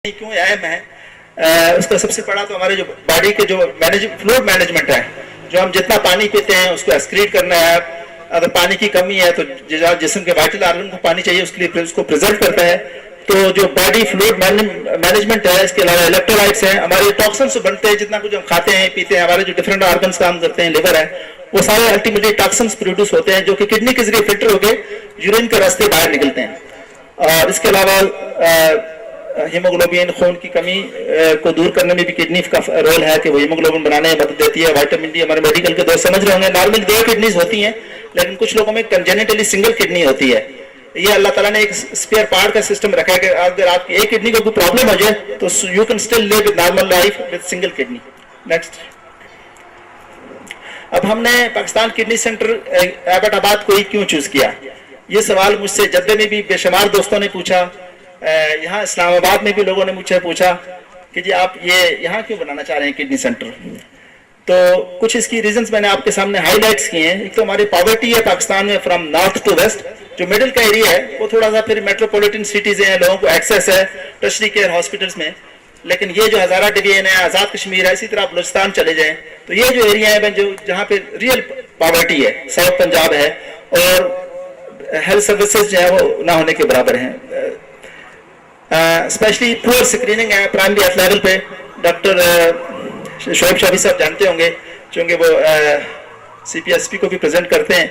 کیوں اہم ہے اس کا سب سے بڑا تو ہمارے جو باڈی کے جو فلوئڈ مینجمنٹ ہے، جو ہم جتنا پانی پیتے ہیں اس کو ایکسکریٹ کرنا ہے. اگر پانی کی کمی ہے تو جسم کے وائٹل آرگن کو پانی چاہیے، اس کے لیے اس کو پرزرو کرتا ہے. تو جو باڈی فلوئڈ مینجمنٹ ہے، اس کے علاوہ الیکٹرولائٹس ہیں، ہمارے ٹاکسنس بنتے ہیں جتنا کچھ ہم کھاتے ہیں پیتے ہیں، ہمارے جو ڈفرینٹ آرگنس کام کرتے ہیں، لیور ہے، وہ سارے الٹیمیٹلی ٹاکسنس پروڈیوس ہوتے ہیں جو کہ کڈنی کے ذریعے فلٹر ہو کے یورین کے راستے باہر نکلتے ہیں. اور اس کے علاوہ ہیموگلوبین خون کی کمی کو دور کرنے میں بھی کڈنی کا رول ہے کہ وہ ہیموگلوبین بنانے میں مدد دیتی ہے. وائٹامن ڈی ہمارے میڈیکل کے دوست سمجھ رہے ہوں گے، نارمل 2 کڈنیز ہوتی ہیں لیکن کچھ لوگوں میں کنجینیٹلی سنگل کڈنی ہوتی ہے. یہ اللہ تعالیٰ نے ایک اسپیئر پارٹ کا سسٹم رکھا ہے کہ اگر آپ کی ایک کڈنی کو کوئی پرابلم ہو جائے تو you can still live with normal life with single kidney. Next. اب ہم نے پاکستان کڈنی سینٹر ایبٹ آباد کو ہی کیوں چوز کیا؟ یہ سوال مجھ سے جدہ میں بھی بے شمار دوستوں نے پوچھا، یہاں اسلام آباد میں بھی لوگوں نے مجھ سے پوچھا کہ جی آپ یہ یہاں کیوں بنانا چاہ رہے ہیں کڈنی سینٹر. تو کچھ اس کی ریزنز میں نے آپ کے سامنے ہائی لائٹس کیے ہیں. ایک تو ہماری پاورٹی ہے پاکستان میں فرام نارتھ ٹو ویسٹ، جو مڈل کا ایریا ہے وہ تھوڑا سا پھر میٹروپولیٹن سٹیز ہیں، لوگوں کو ایکسیس ہے ٹرشری کیئر ہاسپٹلس میں. لیکن یہ جو ہزارہ ڈویژن ہے، آزاد کشمیر ہے، اسی طرح آپ بلوچستان چلے جائیں تو یہ جو ایریا ہے جہاں پہ ریئل پاورٹی ہے، ساؤتھ پنجاب ہے، اور ہیلتھ سروسز جو ہے وہ نہ ہونے کے برابر ہیں. اسپیشلی پور اسکریننگ ہے پرائمری ہیلتھ لیول پہ. ڈاکٹر شعیب شافی صاحب جانتے ہوں گے چونکہ وہ سی پی ایس پی کو بھی پریزنٹ کرتے ہیں.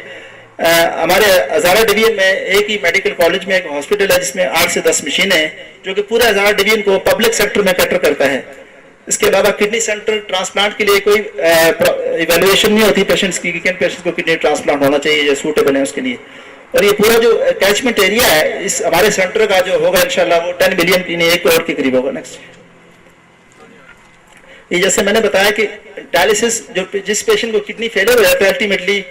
ہمارے ہزارہ ڈویژن میں ایک ہی میڈیکل کالج میں ایک ہاسپٹل ہے جس میں 8 سے 10 مشینیں ہیں جو کہ پورے ہزارہ ڈویژن کو پبلک سیکٹر میں کیٹر کرتا ہے. اس کے علاوہ کڈنی سینٹر ٹرانسپلانٹ کے لیے کوئی ایویلویشن نہیں ہوتی پیشنٹس کی کہ کن پیشنٹس کو کڈنی ٹرانسپلانٹ ہونا چاہیے یا سوٹیبل ہے اس کے لیے. اور یہ پورا جو کیچمنٹ ایریا ہے اس ہمارے سینٹر کا جو ہوگا انشاءاللہ وہ 10 ملین کی 1 کروڑ کے قریب ہوگا. نیکسٹ. یہ جیسے میں نے بتایا کہ ڈائلسس جس پیشنٹ کو کڈنی فیلر ہو جاتا ہے الٹیمیٹلی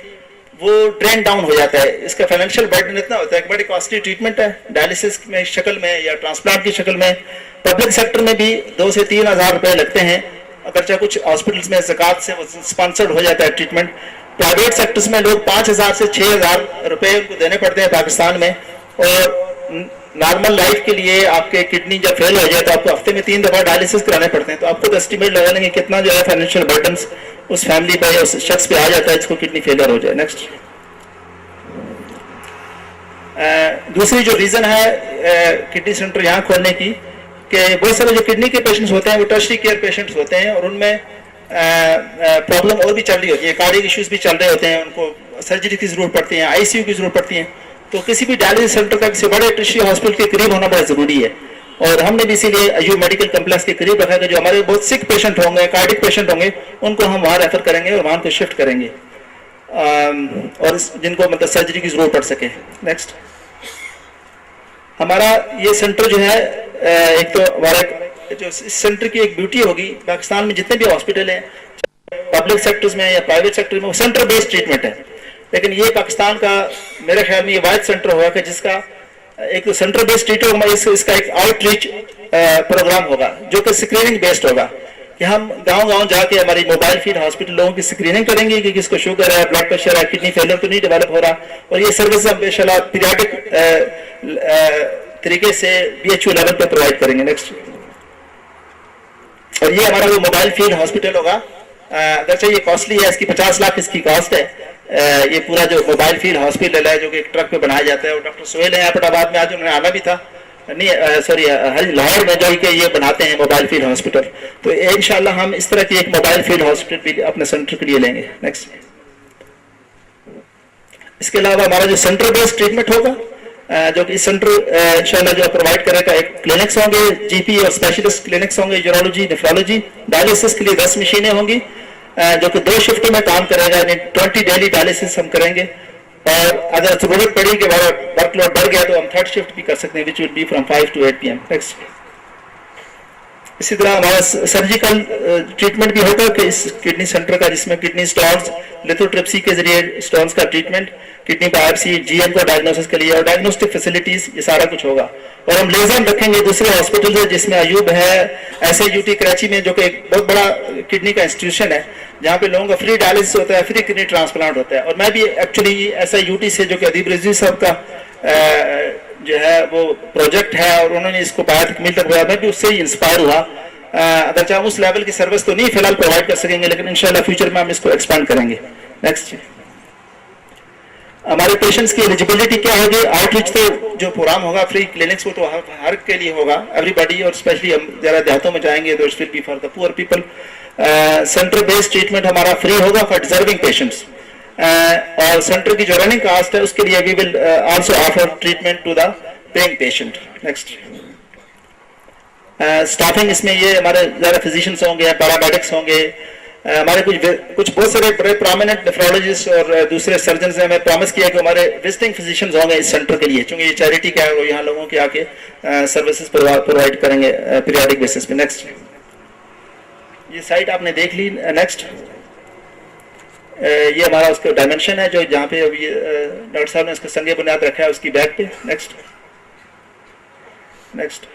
وہ ٹرین ڈاؤن ہو جاتا ہے. اس کا فائنینشیل برڈن اتنا ہوتا ہے کہ بڑی کاسٹلی ٹریٹمنٹ ہے ڈائلسس میں شکل میں یا ٹرانسپلانٹ کی شکل میں. پبلک سیکٹر میں بھی 2 سے 3 ہزار روپے لگتے ہیں، اگرچہ کچھ ہاسپٹلس میں زکوٰۃ سے اسپانسرڈ ہو جاتا ہے ٹریٹمنٹ. پرائیویٹ سیکٹرز میں لوگ 5,000 سے 6,000 روپے ان کو دینے پڑتے ہیں پاکستان میں. اور نارمل لائف کے لیے آپ کے کڈنی جب فیل ہو جائے تو آپ کو ہفتے میں 3 دفعہ ڈائلسس کرانے پڑتے ہیں. تو آپ خود اسٹیمیٹ لگا لیں گے کتنا جو ہے فائنینشیل برڈنس اس فیملی پہ یا اس شخص پہ آ جاتا ہے جس کو کڈنی فیلر ہو جائے. نیکسٹ. دوسری جو ریزن ہے کڈنی سینٹر یہاں کھولنے کی کہ بہت سارے جو کڈنی کے پیشنٹس ہوتے ہیں وہ ٹرشری کیئر پیشنٹس ہوتے ہیں اور ان میں پرابلم اور بھی چل رہی ہوتی ہے، کارڈیک ایشوز بھی چل رہے ہوتے ہیں، ان کو سرجری کی ضرورت پڑتی ہے، آئی سی یو کی ضرورت پڑتی ہے. تو کسی بھی ڈائلسس سینٹر کا کسی بڑے ٹرشری ہاسپٹل کے قریب ہونا بہت ضروری ہے. اور ہم نے بھی اسی لیے ایوب میڈیکل کمپلیکس کے قریب رکھا کہ جو ہمارے بہت سک پیشنٹ ہوں گے، کارڈیک پیشنٹ ہوں گے، ان کو ہم وہاں ریفر کریں گے اور وہاں کو شفٹ کریں گے اور جن کو مطلب سرجری کی ضرورت پڑ سکے. نیکسٹ. ہمارا یہ سینٹر جو ہے ایک تو ہمارا جو اس سینٹر کی ایک بیوٹی ہوگی پاکستان میں جتنے بھی ہاسپٹل ہیں پبلک سیکٹرز میں یا پرائیویٹ سیکٹر میں وہ سینٹر بیسڈ ٹریٹمنٹ ہے. لیکن یہ پاکستان کا میرے خیال میں یہ واحد سینٹر ہوگا کہ جس کا ایک تو سینٹر بیسڈ ٹریٹمنٹ ہوگا، اس کا ایک آؤٹ ریچ پروگرام ہوگا جو کہ اسکریننگ بیسڈ ہوگا کہ ہم گاؤں گاؤں جا کے ہماری موبائل فیڈ ہاسپٹل لوگوں کی اسکریننگ کریں گے کہ کس کو شوگر ہے، بلڈ پریشر ہے، کڈنی فیلر تو نہیں ڈیولپ ہو رہا. اور یہ سروس ہم ان شاء اللہ پیریاڈک طریقے سے BHO لیول پہ پرووائڈ کریں گے. نیکسٹ. اور یہ ہمارا وہ موبائل فیلڈ ہاسپٹل ہوگا، اگرچہ یہ کاسٹلی ہے، اس کی 50 لاکھ اس کی کاسٹ ہے. یہ پورا جو موبائل فیلڈ ہاسپٹل ہے جو کہ ایک ٹرک پہ بنایا جاتا ہے، اور ڈاکٹر سہیل ہیں ایبٹ آباد میں، آج انہوں نے آنا بھی تھا، نہیں سوری لاہور میں جو کہ یہ بناتے ہیں موبائل فیلڈ ہاسپٹل. تو انشاءاللہ ہم اس طرح کی ایک موبائل فیلڈ ہاسپٹل بھی اپنے سینٹر کے لیے لیں گے. نیکسٹ. اس کے علاوہ ہمارا جو سینٹر بیسڈ ٹریٹمنٹ ہوگا جو کہ اس سینٹر انشاءاللہ جو پرووائڈ کرے گا، ایک کلینکس ہوں گے، جی پی اور اسپیشلسٹ کلینکس ہوں گے، یورولوجی، نیفرولوجی. ڈائلسس کے لیے 10 مشینیں ہوں گی جو کہ 2 شفٹوں میں کام کرے گا، یعنی 20 ڈیلی ڈائلسس ہم کریں گے. اور اگر ضرورت پڑی کہ ہمارا ورک لوڈ بڑھ گیا تو ہم 3rd شفٹ بھی کر سکتے ہیں which will be from 5 to 8 PM. Next. اسی طرح ہمارا سرجیکل ٹریٹمنٹ بھی ہوگا کہ اس کڈنی سینٹر کا، جس میں کڈنی سٹونز، لیتھوٹرپسی کے ذریعے سٹونز کا treatment, kidney biopsy, G M کو ڈائگنوسس کے لیے اور ڈائگنوسٹک فیسلٹیز، یہ سارا کچھ ہوگا. اور ہم لیزن رکھیں گے دوسرے ہاسپٹل سے، جس میں ایوب ہے، SIUT کراچی میں جو کہ ایک بہت بڑا کڈنی کا انسٹیٹیوشن ہے جہاں پہ لوگوں کا فری ڈائلسس ہوتا ہے، فری کڈنی ٹرانسپلانٹ ہوتا ہے. اور میں بھی ایکچولی SIUT سے جو کہ ادیب رضوی صاحب کا جو ہے وہ پروجیکٹ ہے اور انہوں نے اس کو باہر تکمیل تک بھیجا, میں بھی اس سے ہی انسپائر ہوا. اگرچہ ہم اس لیول کی سروس تو نہیں فی الحال پرووائڈ کر سکیں گے, لیکن انشاءاللہ فیوچر میں ہم اس کو ایکسپینڈ کریں گے. نیکسٹ, ہمارے پیشنٹس کی ایلیجیبلٹی کیا ہوگی؟ آؤٹ ریچ تو جو پروگرام ہوگا فری کلینکس وہ تو ہر کے لیے ہوگا, ایوری باڈی, اور اسپیشلی ہم ذرا دیہاتوں میں جائیں گے تو it will be for the poor people. Centre based treatment ہمارا فری ہوگا فار ڈیزرونگ پیشنٹس, اور سینٹر کی جو رننگ کاسٹ ہے اس کے لیے we will also offer treatment to the paying patient. Next, staffing اس میں یہ ہمارے زیادہ فزیشینس ہوں گے, پیرامیڈکس ہوں گے, ہمارے کچھ بہت سارے بڑے پرومیننٹ نیفرولوجسٹ اور دوسرے سرجنز نے ہمیں پرومس کیا کہ ہمارے وزٹنگ فزیشینز ہوں گے اس سینٹر کے لیے, چونکہ یہ چیریٹی کا ہے, وہ یہاں لوگوں کے آ کے سروسز پرووائڈ کریں گے پیریوڈک بیسس پہ. نیکسٹ, یہ سائٹ آپ نے دیکھ لی. نیکسٹ, یہ ہمارا اس کا ڈائمینشن ہے جو جہاں پہ ابھی ڈاکٹر صاحب نے اس کا سنگ بنیاد رکھا ہے اس کی بیک پہ. نیکسٹ, نیکسٹ,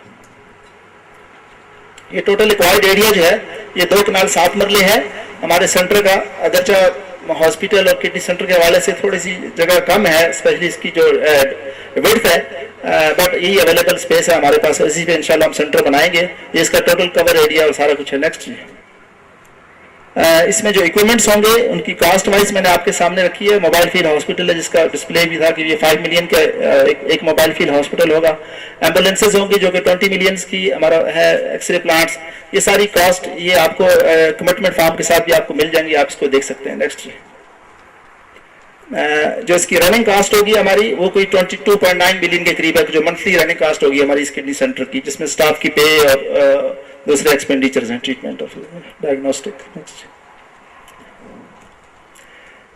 یہ ٹوٹل ایکوائرڈ ایریا جو ہے یہ 2 کنال 7 مرلے ہے ہمارے سینٹر کا. اگرچہ ہاسپٹل اور کڈنی سینٹر کے حوالے سے تھوڑی سی جگہ کم ہے, اسپیشلی اس کی جو وڈتھ ہے, بٹ یہی اویلیبل اسپیس ہے ہمارے پاس, اسی پہ انشاءاللہ ہم سینٹر بنائیں گے. یہ اس کا ٹوٹل کور ایریا اور سارا کچھ ہے. نیکسٹ, اس میں جو اکوپمنٹس ہوں گے ان کی کاسٹ وائز میں نے آپ کے سامنے رکھی ہے. موبائل فیلڈ ہاسپٹل ہے جس کا ڈسپلے بھی تھا کہ یہ 5 ملین کا ایک موبائل فیلڈ ہاسپٹل ہوگا. ایمبولینسز ہوں گی جو کہ 20 ملینس کی ہمارا ہے. ایکس رے پلانٹس, یہ ساری کاسٹ یہ آپ کو کمٹمنٹ فارم کے ساتھ بھی آپ کو مل جائیں گی, آپ اس کو دیکھ سکتے ہیں. نیکسٹ, جو اس کی رننگ کاسٹ ہوگی ہماری وہ کوئی 22.9 ملین کے قریب ہے, جو منتھلی رننگ کاسٹ ہوگی ہماری اس کڈنی سینٹر کی, جس میں اسٹاف کی پے اور دوسرے ایکسپینڈیچرز ہیں, ٹریٹمنٹ اور ڈائگنوسٹک.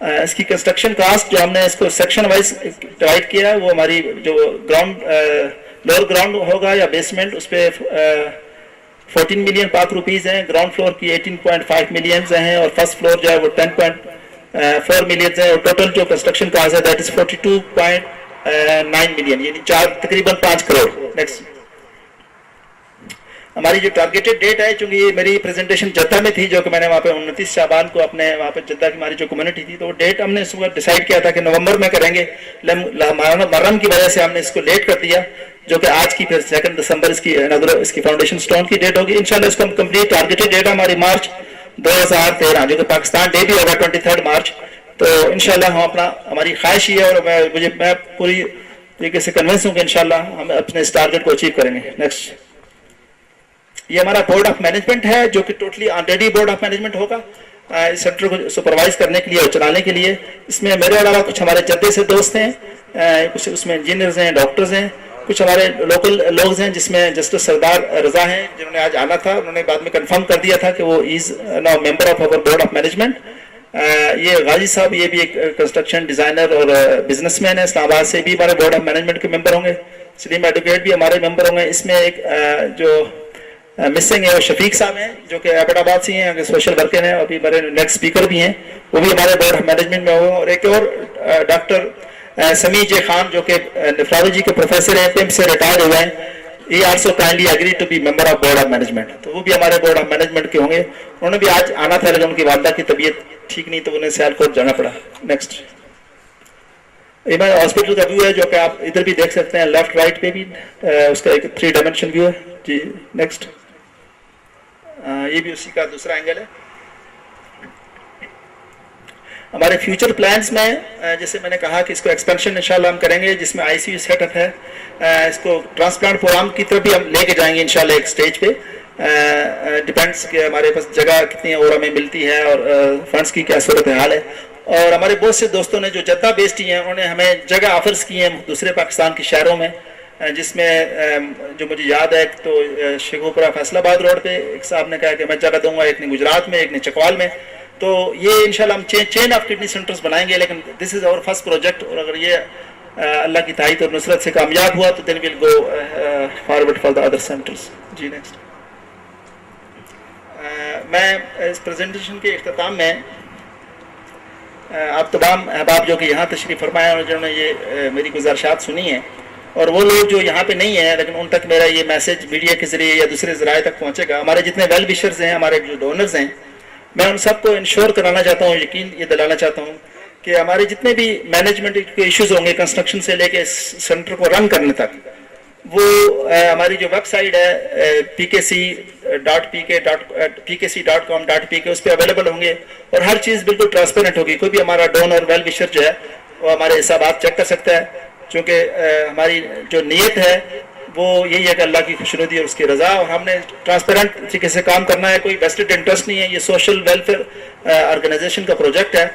اس کی کنسٹرکشن کاسٹ جو ہم نے اس کو سیکشن وائز ڈیوائڈ کیا ہے وہ ہماری جو گراؤنڈ لوور گراؤنڈ ہوگا یا بیسمنٹ اس پہ 14 ملین پاک روپیز ہیں, گراؤنڈ فلور کی 18.5 ملینز ہیں, اور فرسٹ فلور جو ہے وہ 10.4 ملینز ہیں, اور ٹوٹل جو کنسٹرکشن کاسٹ ہے دیٹ از 42.9 ملین, یعنی تقریباً 5 کروڑ. نیکسٹ, ہماری جو ٹارگیٹڈ ڈیٹ ہے, چونکہ یہ میری پریزنٹیشن جدہ میں تھی جو کہ میں نے وہاں پہ 29 شعبان کو اپنے وہاں پہ جدہ کی ہماری جو کمیونٹی تھی تو وہ ڈیٹ ہم نے اس وقت ڈیسائیڈ کیا تھا کہ نومبر میں کریں گے. محرم کی وجہ سے ہم نے اس کو لیٹ کر دیا, جو کہ آج کی پھر 2 دسمبر اس کی فاؤنڈیشن سٹون کی ڈیٹ ہوگی. انشاءاللہ اس کا کمپلیٹ ٹارگیٹڈ ڈیٹ ہماری مارچ 2013 جو کہ پاکستان ڈے بھی ہوگا 23 مارچ. تو انشاءاللہ ہم ہماری خواہش یہ ہے, اور میں پوری طریقے سے کنونس ہوں کہ انشاءاللہ ہم اپنے اس ٹارگیٹ کو اچیو کریں گے. نیکسٹ, یہ ہمارا بورڈ آف مینجمنٹ ہے جو کہ totally already board of management ہوگا اس سینٹر کو سپروائز کرنے کے لیے اور چلانے کے لیے. اس میں میرے علاوہ کچھ ہمارے جدے سے دوست ہیں, کچھ اس میں انجینئرز ہیں, ڈاکٹرز ہیں, کچھ ہمارے لوکل لوگ ہیں جس میں جسٹس سردار رضا ہیں جنہوں نے آج آنا تھا. انہوں نے بعد میں کنفرم کر دیا تھا کہ وہ is now member of over board of management. یہ غازی صاحب یہ بھی ایک کنسٹرکشن ڈیزائنر اور بزنس مین ہے, اسلام آباد سے بھی ہمارے بورڈ آف مینجمنٹ کے ممبر ہوں گے. سلیم ایڈوکیٹ بھی ہمارے ممبر ہوں گے. اس میں ایک جو مسنگ ہے وہ شفیق صاحب ہیں جو کہ ایبٹ آباد سے ہیں, سوشل ورکر ہیں, ابھی ہمارے نیکسٹ اسپیکر بھی ہیں, وہ بھی ہمارے بورڈ آف مینجمنٹ میں ہوں. اور ایک اور ڈاکٹر سمیع جے خان جو کہ نیفرولوجی کے پروفیسر ہیں, پمپ سے ریٹائر ہوئے ہیں, یہ also kindly agree to be member of board of management. تو وہ بھی ہمارے بورڈ آف مینجمنٹ کے ہوں گے. انہوں نے بھی آج آنا تھا لیکن ان کی والدہ کی طبیعت ٹھیک نہیں تو انہیں سیالکوٹ جانا پڑا. نیکسٹ, یہ ہمارے ہاسپٹل کا ویو ہے جو کہ آپ ادھر بھی دیکھ سکتے ہیں, لیفٹ رائٹ پہ بھی اس کا ایک 3 ڈائمینشن ویو ہے جی. نیکسٹ, یہ بھی اسی کا دوسرا اینگل ہے. ہمارے فیوچر پلانز میں جیسے میں نے کہا کہ اس کو ایکسپینشن انشاءاللہ ہم کریں گے, جس میں آئی سی یو سیٹ اپ ہے, اس کو ٹرانسپلانٹ پروگرام کی طرف بھی ہم لے کے جائیں گے انشاءاللہ ایک سٹیج پہ. ڈیپینڈس کہ ہمارے پاس جگہ کتنی اورا میں ملتی ہے اور فنڈس کی کیا صورت حال ہے. اور ہمارے بہت سے دوستوں نے جو جدہ بیسڈ ہی ہیں انہوں نے ہمیں جگہ آفرز کی ہیں دوسرے پاکستان کے شہروں میں, جس میں جو مجھے یاد ہے تو شیخوپورہ فیصل آباد روڈ پہ ایک صاحب نے کہا کہ میں جگہ دوں گا, ایک نے گجرات میں, ایک نے چکوال میں. تو یہ انشاءاللہ ہم چین آف کڈنی سینٹرز بنائیں گے, لیکن دس از آور فرسٹ پروجیکٹ, اور اگر یہ اللہ کی تائید اور نصرت سے کامیاب ہوا تو then well go forward for the other centres. جی نیکسٹ, میں اس پریزنٹیشن کے اختتام میں آپ تمام احباب جو کہ یہاں تشریف فرمائے اور جنہوں نے یہ میری گزارشات سنی ہیں, اور وہ لوگ جو یہاں پہ نہیں ہیں لیکن ان تک میرا یہ میسج میڈیا کے ذریعے یا دوسرے ذرائع تک پہنچے گا, ہمارے جتنے ویل وشرز ہیں, ہمارے جو ڈونرز ہیں, میں ان سب کو انشور کرانا چاہتا ہوں, یقین یہ دلانا چاہتا ہوں کہ ہمارے جتنے بھی مینجمنٹ کے ایشوز ہوں گے کنسٹرکشن سے لے کے سینٹر کو رن کرنے تک، وہ ہماری جو ویب سائٹ ہے pkc.com.pk اس پہ اویلیبل ہوں گے، اور ہر چیز بالکل ٹرانسپیرنٹ ہوگی. کوئی بھی ہمارا ڈونر ویل وشر جو ہے وہ ہمارے حسابات چیک کر سکتا ہے، چونکہ ہماری جو نیت ہے وہ یہی ہے کہ اللہ کی خوشنودی اور اس کی رضا، اور ہم نے ٹرانسپیرنٹ طریقے سے کام کرنا ہے. کوئی ویسٹڈ انٹرسٹ نہیں ہے، یہ سوشل ویلفیئر آرگنائزیشن کا پروجیکٹ ہے.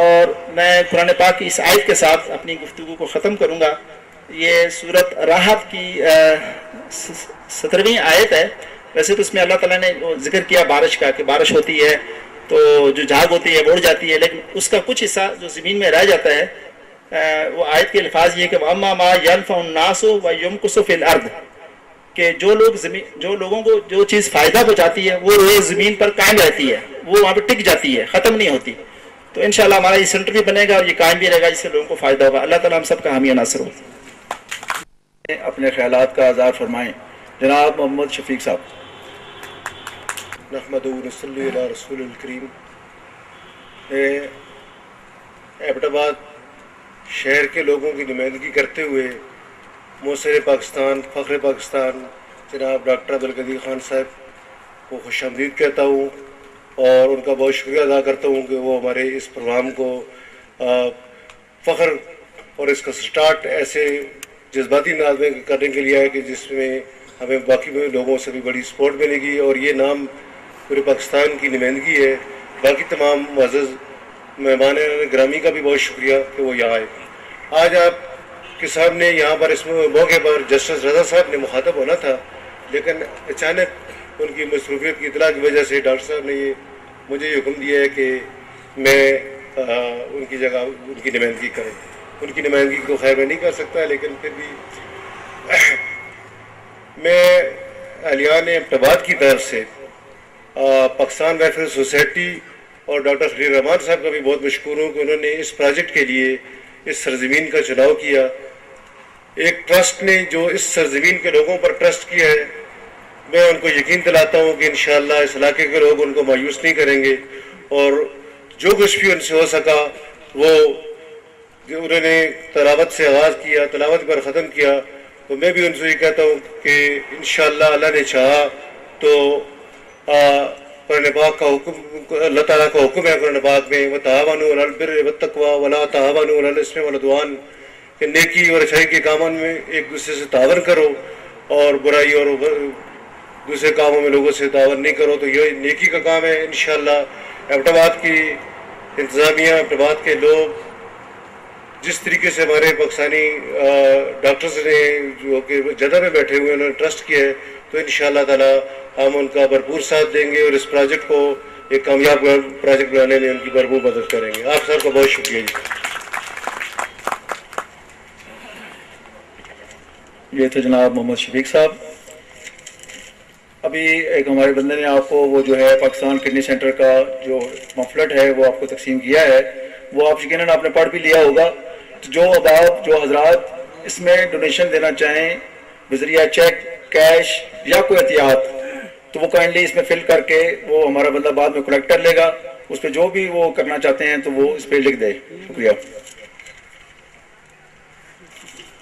اور میں قرآن پاک کی اس آیت کے ساتھ اپنی گفتگو کو ختم کروں گا. یہ سورت راحت کی 17ویں آیت ہے. ویسے تو اس میں اللہ تعالیٰ نے ذکر کیا بارش کا، کہ بارش ہوتی ہے تو جو جھاگ ہوتی ہے وہ اڑ جاتی ہے، لیکن اس کا کچھ حصہ جو زمین میں رہ جاتا ہے، وہ آیت کے الفاظ یہ کہ وَأَمَّا مَا يَنْفَعُ النَّاسُ وَيُمْكُثُ فِي الْأَرْضِ، کہ جو لوگوں کو جو چیز فائدہ پہنچاتی ہے وہ زمین پر قائم رہتی ہے، وہ وہاں پہ ٹک جاتی ہے، ختم نہیں ہوتی. تو انشاءاللہ ہمارا یہ سینٹر بھی بنے گا اور یہ قائم بھی رہے گا، جس سے لوگوں کو فائدہ ہوگا. اللہ تعالیٰ ہم سب کا حامی و ناصر ہو. اپنے خیالات کا اظہار فرمائیں. جناب محمد شفیق صاحب. نحمد ونصلی علی رسول الکریم. ایبٹ آباد شہر کے لوگوں کی نمائندگی کرتے ہوئے موثر پاکستان، فخر پاکستان جناب ڈاکٹر عبدالقدیر خان صاحب کو خوش آمدید کہتا ہوں، اور ان کا بہت شکریہ ادا کرتا ہوں کہ وہ ہمارے اس پروگرام کو فخر اور اس کا سٹارٹ ایسے جذباتی انداز میں کرنے کے لیے ہے کہ جس میں ہمیں باقی لوگوں سے بھی بڑی سپورٹ ملے گی. اور یہ نام پورے پاکستان کی نمائندگی ہے. باقی تمام معزز مہمان گرامی کا بھی بہت شکریہ کہ وہ یہاں آئے. آج آپ کے سامنے یہاں پر اس موقع پر جسٹس رضا صاحب نے مخاطب ہونا تھا، لیکن اچانک ان کی مصروفیت کی اطلاع کی وجہ سے ڈاکٹر صاحب نے مجھے یہ حکم دیا ہے کہ میں ان کی جگہ ان کی نمائندگی کروں. ان کی نمائندگی کو خیر میں نہیں کر سکتا، لیکن پھر بھی میں اہلیان ایبٹ آباد کی طرف سے پاکستان ویلفیئر سوسائٹی اور ڈاکٹر خلیل الرحمان صاحب کا بھی بہت مشکور ہوں کہ انہوں نے اس پروجیکٹ کے لیے اس سرزمین کا چناؤ کیا. ایک ٹرسٹ نے جو اس سرزمین کے لوگوں پر ٹرسٹ کیا ہے، میں ان کو یقین دلاتا ہوں کہ انشاءاللہ اس علاقے کے لوگ ان کو مایوس نہیں کریں گے، اور جو کچھ بھی ان سے ہو سکا وہ انہوں نے تلاوت سے آغاز کیا، تلاوت پر ختم کیا. تو میں بھی ان سے یہ کہتا ہوں کہ انشاءاللہ اللہ نے چاہا تو قرآن پاک کا حکم، اللہ تعالیٰ کا حکم ہے قرآن پاک میں وَتَعَاوَنُوا عَلَى الْبِرِّ وَالتَّقْوَىٰ وَلَا تَعَاوَنُوا عَلَى الْإِثْمِ وَالْعُدْوَانِ، کہ نیکی اور اچھائی کے کاموں میں ایک دوسرے سے تعاون کرو اور برائی اور دوسرے کاموں میں لوگوں سے تعاون نہیں کرو. تو یہ نیکی کا کام ہے. انشاءاللہ ایبٹ آباد کی انتظامیہ، ایبٹ آباد کے لوگ جس طریقے سے ہمارے پاکستانی ڈاکٹرز نے جو کہ جدہ میں بیٹھے ہوئے انہوں نے ٹرسٹ کیا ہے، تو انشاءاللہ تعالی ہم ان کا بھرپور ساتھ دیں گے اور اس پروجیکٹ کو ایک کامیاب پروجیکٹ بنانے میں ان کی بھرپور مدد کریں گے. آپ سب کا بہت شکریہ جی. یہ تھے جناب محمد شفیق صاحب. ابھی ایک ہمارے بندے نے آپ کو وہ جو ہے پاکستان کڈنی سینٹر کا جو پمفلٹ ہے وہ آپ کو تقسیم کیا ہے، وہ آپ یقیناً آپ نے پڑھ بھی لیا ہوگا. تو جو احباب جو حضرات اس میں ڈونیشن دینا چاہیں بذریعہ چیک، کیش یا کوئی احتیاط، تو وہ کائنڈلی اس میں فل کر کے وہ ہمارا بندہ بعد میں کلیکٹ کر لے گا. اس پہ جو بھی وہ کرنا چاہتے ہیں تو وہ اس پہ لکھ دے. شکریہ.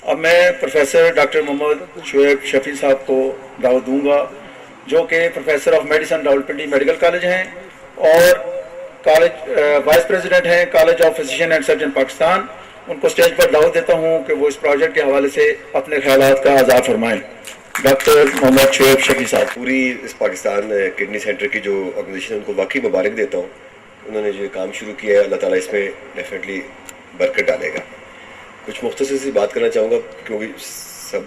اب میں پروفیسر ڈاکٹر محمد شعیب شفیع صاحب کو دعوت دوں گا، جو کہ professor of medicine Rawalpindi medical college ہیں اور کالج وائس پریزیڈنٹ ہیں college of physician and surgeon Pakistan. ان کو اسٹیج پر دعوت دیتا ہوں کہ وہ اس پروجیکٹ کے حوالے سے اپنے خیالات کا اظہار فرمائیں. ڈاکٹر محمد شعیب شفیع صاحب. پوری اس پاکستان کڈنی سینٹر کی جو آرگنائزیشن ان کو واقعی مبارک دیتا ہوں. انہوں نے جو کام شروع کیا ہے اللہ تعالیٰ اس میں ڈیفینیٹلی برکت ڈالے گا. کچھ مختصر سی بات کرنا چاہوں گا کیونکہ سب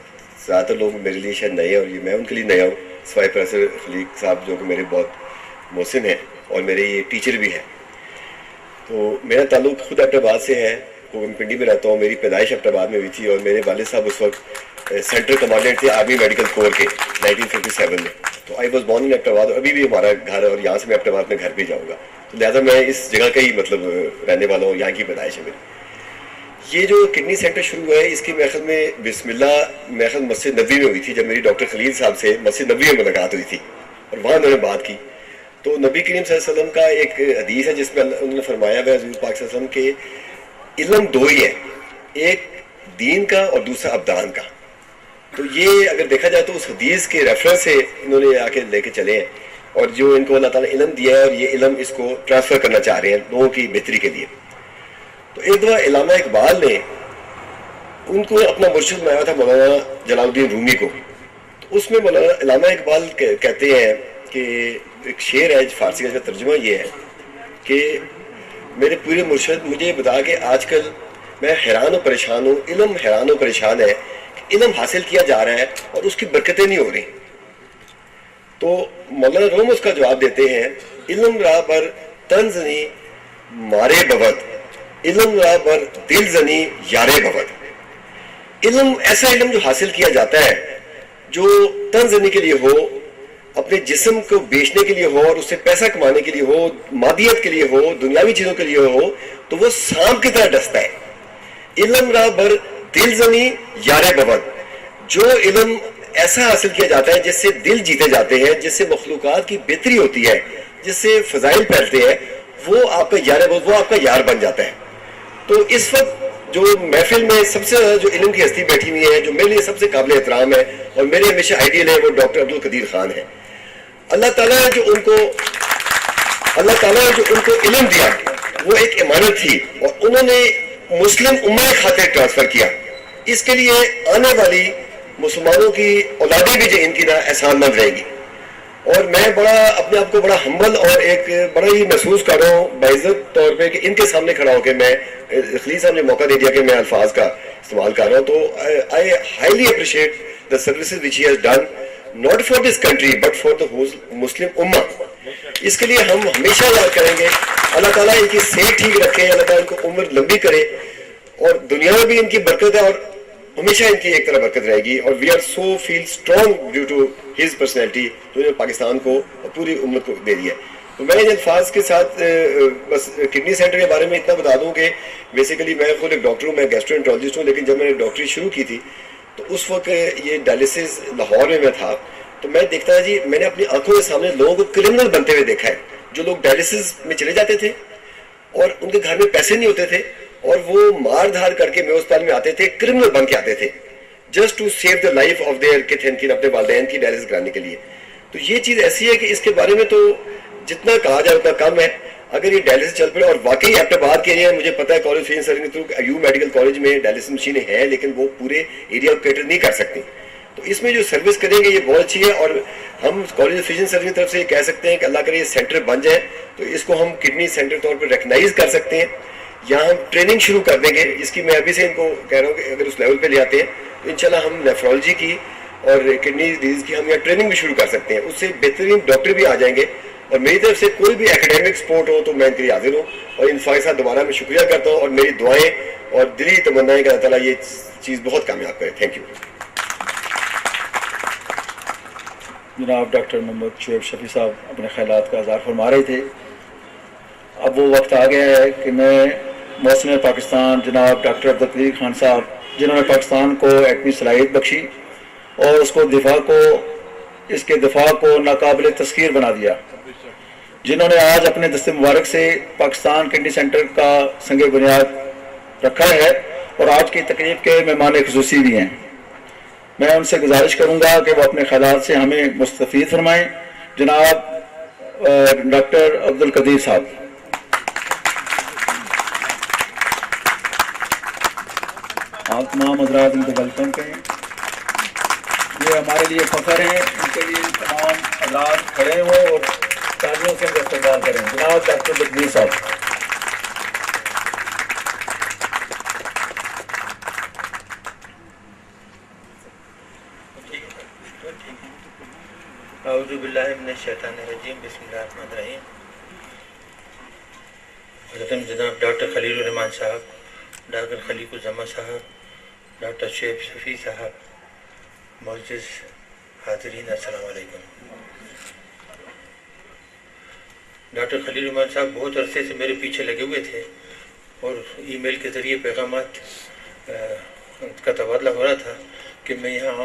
زیادہ تر لوگ میرے لیے شاید نئے ہیں اور یہ میں ان کے لیے نیا ہوں، سوائے پروفیسر خلیق صاحب جو کہ میرے بہت محسن ہیں اور میرے یہ ٹیچر بھی ہیں. تو میرا تعلق خود ایبٹ آباد سے ہے، میں پنڈی میں رہتا ہوں. میری پیدائش ایبٹ آباد میں ہوئی تھی اور میرے والد صاحب اس وقت سینٹرل کمانڈنٹ تھے آرمی میڈیکل کور کے 1957 میں. تو I was born in Abbottabad. ابھی بھی ہمارا گھر ہے اور یہاں سے میں ایبٹ آباد میں گھر بھی جاؤں گا، تو لہٰذا میں اس جگہ کا ہی مطلب رہنے والا ہوں، یہاں کی پیدائش ہے میری. یہ جو کڈنی سینٹر شروع ہوا ہے اس کی میرے خیال میں بسم اللہ میرے خیال مسجد نبوی میں ہوئی تھی، جب میری ڈاکٹر خلیل صاحب سے مسجد نبوی میں ملاقات ہوئی تھی اور وہاں انہوں نے بات کی. تو نبی کریم صلی اللہ علیہ وسلم کا ایک حدیث ہے جس میں انہوں نے فرمایا ہے حضور پاک صلی اللہ علیہ وسلم کے علم دو ہی ہے، ایک دین کا اور دوسرا ابدان کا. تو یہ اگر دیکھا جائے تو اس حدیث کے ریفرنس سے انہوں نے آ کے لے کے چلے ہیں، اور جو ان کو اللہ تعالیٰ نے علم دیا ہے اور یہ علم اس کو ٹرانسفر کرنا چاہ رہے ہیں لوگوں کی بہتری کے لیے. تو ایک دفعہ علامہ اقبال نے ان کو اپنا مرشد بنایا تھا مولانا جلال الدین رومی کو. تو اس میں مولانا علامہ اقبال کہتے ہیں کہ ایک شعر ہے فارسی کا، اس کا ترجمہ یہ ہے کہ میرے پورے مرشد مجھے بتا کہ آج کل میں حیران و پریشان ہوں، علم حیران و پریشان ہے کہ علم حاصل کیا جا رہا ہے اور اس کی برکتیں نہیں ہو رہی. تو مولانا روم اس کا جواب دیتے ہیں، علم راہ بر تن زنی مارے بود، علم راہ بر دل زنی یارے بود. علم ایسا علم جو حاصل کیا جاتا ہے جو تن زنی کے لیے ہو، اپنے جسم کو بیچنے کے لیے ہو اور اس سے پیسہ کمانے کے لیے ہو، مادیت کے لیے ہو، دنیاوی چیزوں کے لیے ہو، تو وہ سانپ کی طرح ڈستا ہے. علم راہ بر دل زنی یارے بود، جو علم ایسا حاصل کیا جاتا ہے جس سے دل جیتے جاتے ہیں، جس سے مخلوقات کی بہتری ہوتی ہے، جس سے فضائل پھیلتے ہیں، وہ آپ کا یار بود، وہ آپ کا یار بن جاتا ہے. تو اس وقت جو محفل میں سب سے زیادہ جو علم کی ہستی بیٹھی ہوئی ہے، جو میرے لیے سب سے قابل احترام ہے اور میرے ہمیشہ آئیڈیل ہے، وہ ڈاکٹر عبدالقدیر خان ہے. اللہ تعالیٰ نے جو ان کو علم دیا وہ ایک امانت تھی، اور انہوں نے مسلم امہ خاطر ٹرانسفر کیا. اس کے لیے آنے والی مسلمانوں کی اولادیں بھی جو ان کی نہ احسان مند رہے گی. اور میں بڑا اپنے آپ کو بڑا ہمبل اور ایک بڑا ہی محسوس کر رہا ہوں باعزت طور پہ کہ ان کے سامنے کھڑا ہو کے میں خلیل صاحب نے موقع دے دیا کہ میں الفاظ کا استعمال کر رہا ہوں. تو I highly appreciate the services which he has done not for this country but for the whole Muslim Ummah. اس کے لیے ہم ہمیشہ یاد کریں گے. اللہ تعالیٰ ان کی صحت ٹھیک رکھے، اللہ تعالیٰ ان کو عمر لمبی کرے، اور دنیا میں بھی ان کی برکت ہے اور ہمیشہ ان کی ایک طرح برکت رہے گی. اور we are so feel strong due to his personality, جو نے پاکستان کو اور پوری امت کو دے دیا. تو میں ان الفاظ کے ساتھ بس کڈنی سینٹر کے بارے میں اتنا بتا دوں کہ بیسیکلی میں خود ایک ڈاکٹر ہوں، میں گیسٹرو ہوں، لیکن جب میں نے ڈاکٹری شروع کی تھی تو اس وقت یہ ڈائلسس لاہور میں تھا. تو میں دیکھتا تھا جی، میں نے اپنی آنکھوں کے سامنے لوگوں کو کرمنل بنتے ہوئے دیکھا ہے. جو لوگ ڈائلسس میں چلے جاتے تھے اور ان کے گھر میں پیسے نہیں ہوتے تھے اور وہ مار دھار کر کے میں اسپتال میں آتے تھے، کرمنل بن کے آتے تھے just to save the life of their کتھن، اپنے والدین کی ڈائلسس کرانے کے لیے. تو یہ چیز ایسی ہے کہ اس کے بارے میں تو جتنا کہا جائے اتنا کم ہے. اگر یہ ڈائلسس چل پڑے، اور واقعی آپ نے بات کی ہے، مجھے پتا ہے کالج فیس سرونگ تھرو ایو میڈیکل کالج میں ڈائلسس مشینیں ہیں، لیکن وہ پورے ایریا کو کیٹر نہیں کر سکتی. تو اس میں جو سروس کریں گے یہ بہت اچھی ہے، اور ہم کالج آف فیزن سروس کی طرف سے یہ کہہ سکتے ہیں کہ اللہ کرے یہ سینٹر بن جائے تو اس کو ہم کڈنی سینٹر طور پر ریکگنائز کر سکتے ہیں. یہاں ہم ٹریننگ شروع کر دیں گے، جس کی میں ابھی سے ان کو کہہ رہا ہوں کہ اگر اس لیول پہ لے آتے ہیں تو انشاءاللہ ہم نیفرولوجی کی اور کڈنی ڈیزیز کی ہم یہاں ٹریننگ بھی شروع کر سکتے ہیں. اس سے بہترین ڈاکٹر بھی آ جائیں گے. اور میری طرف سے کوئی بھی ایکیڈیمک سپورٹ ہو تو میں ان کے لیے حاضر ہوں. اور ان فائز صاحب دوبارہ میں شکریہ کرتا ہوں، اور میری دعائیں اور دلی تمنائیں کہ اللہ تعالیٰ یہ چیز بہت کامیاب کرے. Thank you. جناب ڈاکٹر محمد شعیب شفیع صاحب اپنے خیالات کا اظہار فرما رہے تھے. اب وہ وقت آ گیا ہے کہ میں موسم پاکستان جناب ڈاکٹر عبدالقدیر خان صاحب، جنہوں نے پاکستان کو ایٹمی صلاحیت بخشی اور اس کے دفاع کو ناقابل تسخیر بنا دیا، جنہوں نے آج اپنے دست مبارک سے پاکستان کڈنی سینٹر کا سنگ بنیاد رکھا ہے اور آج کی تقریب کے مہمان خصوصی بھی ہیں. میں ان سے گزارش کروں گا کہ وہ اپنے خیالات سے ہمیں مستفید فرمائیں. جناب ڈاکٹر عبدالقدیر صاحب. آپ تمام حضرات ان کو ویلکم کریں. یہ ہمارے لیے فخر ہیں، ان کے لیے تمام حضرات کھڑے ہوں اور تالیوں سے استقبال کریں. جناب ڈاکٹر عبدالقدیر صاحب. اعوذ باللہ من الشیطان الرجیم، بسم اللہ الرحمن الرحیم. حضرت جناب ڈاکٹر خلیل الرحمان صاحب، ڈاکٹر خلیق الزمان صاحب، ڈاکٹر شعیب شفیع صاحب، معزز حاضرین، السلام علیکم. ڈاکٹر خلیل الرحمان صاحب بہت عرصے سے میرے پیچھے لگے ہوئے تھے اور ای میل کے ذریعے پیغامات کا تبادلہ ہو رہا تھا کہ میں یہاں آؤں